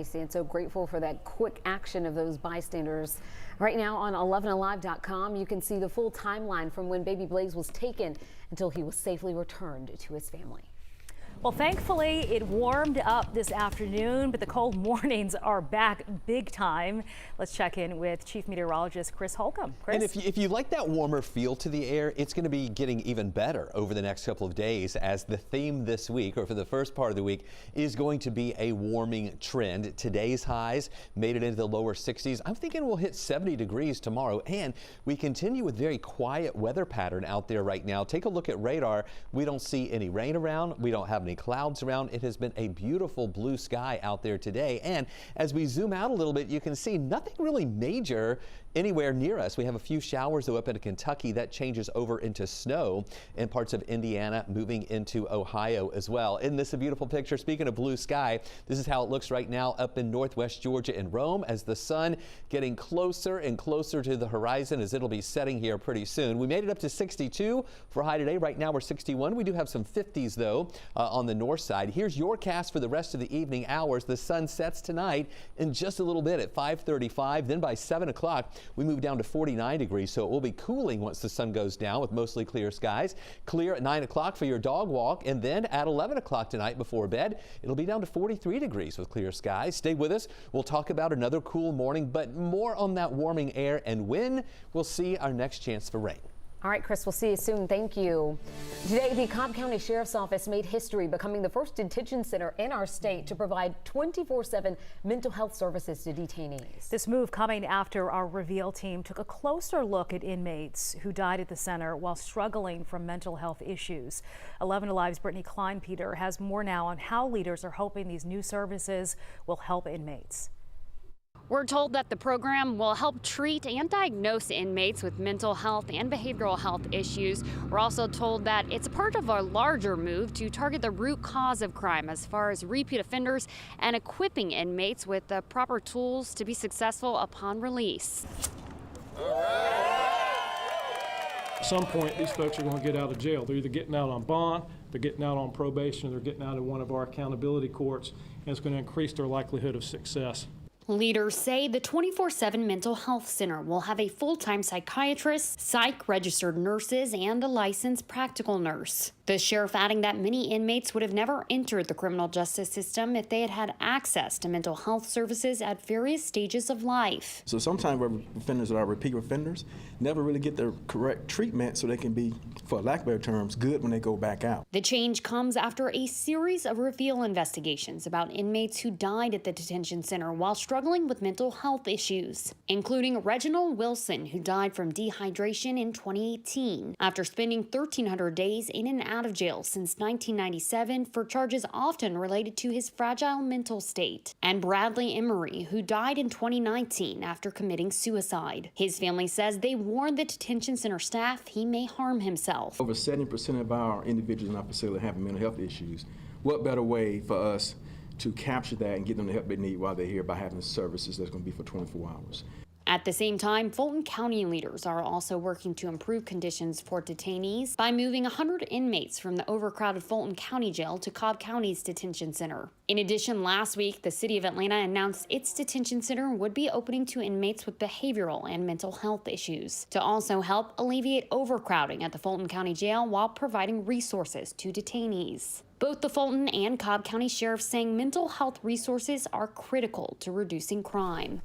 And so grateful for that quick action of those bystanders. Right now on 11alive.com, you can see the full timeline from when baby Blaze was taken until he was safely returned to his family. Well, thankfully, it warmed up this afternoon, but the cold mornings are back big time. Let's check in with Chief Meteorologist Chris Holcomb. Chris? And if you like that warmer feel to the air, it's going to be getting even better over the next couple of days, as the theme this week, or for the first part of the week, is going to be a warming trend. Today's highs made it into the lower 60s. I'm thinking we'll hit 70 degrees tomorrow, and we continue with very quiet weather pattern out there right now. Take a look at radar. We don't see any rain around. We don't have any clouds around. It has been a beautiful blue sky out there today. And as we zoom out a little bit, you can see nothing really major anywhere near us. We have a few showers though up into Kentucky. That changes over into snow in parts of Indiana, moving into Ohio as well. Isn't this a beautiful picture? Speaking of blue sky, this is how it looks right now up in northwest Georgia and Rome, as the sun getting closer and closer to the horizon, as it'll be setting here pretty soon. We made it up to 62 for high today. Right now we're 61. We do have some 50s though on the north side. Here's your cast for the rest of the evening hours. The sun sets tonight in just a little bit at 5:35. Then by 7 o'clock, we move down to 49 degrees, so it will be cooling once the sun goes down with mostly clear skies. Clear at 9 o'clock for your dog walk, and then at 11 o'clock tonight before bed, it'll be down to 43 degrees with clear skies. Stay with us. We'll talk about another cool morning, but more on that warming air and when we'll see our next chance for rain. All right, Chris, we'll see you soon. Thank you. Today, the Cobb County Sheriff's Office made history, becoming the first detention center in our state to provide 24/7 mental health services to detainees. This move coming after our Reveal team took a closer look at inmates who died at the center while struggling from mental health issues. 11 Alive's Brittany Klein-Peter has more now on how leaders are hoping these new services will help inmates. We're told that the program will help treat and diagnose inmates with mental health and behavioral health issues. We're also told that it's a part of a larger move to target the root cause of crime as far as repeat offenders and equipping inmates with the proper tools to be successful upon release. At some point, these folks are going to get out of jail. They're either getting out on bond, they're getting out on probation, or they're getting out of one of our accountability courts, and it's going to increase their likelihood of success. Leaders say the 24/7 mental health center will have a full-time psychiatrist, psych-registered nurses, and a licensed practical nurse. The sheriff adding that many inmates would have never entered the criminal justice system if they had had access to mental health services at various stages of life. So sometimes offenders that are repeat offenders never really get the correct treatment, so they can be, for lack of better terms, good when they go back out. The change comes after a series of Reveal investigations about inmates who died at the detention center while struggling with mental health issues, including Reginald Wilson, who died from dehydration in 2018 after spending 1,300 days in and out of jail since 1997 for charges often related to his fragile mental state, and Bradley Emery, who died in 2019 after committing suicide. His family says they warned the detention center staff he may harm himself. Over 70% of our individuals in our facility have mental health issues. What better way for us to capture that and get them the help they need while they're here by having services that's going to be for 24 hours. At the same time, Fulton County leaders are also working to improve conditions for detainees by moving 100 inmates from the overcrowded Fulton County Jail to Cobb County's detention center. In addition, last week, the city of Atlanta announced its detention center would be opening to inmates with behavioral and mental health issues to also help alleviate overcrowding at the Fulton County Jail while providing resources to detainees. Both the Fulton and Cobb County sheriffs saying mental health resources are critical to reducing crime.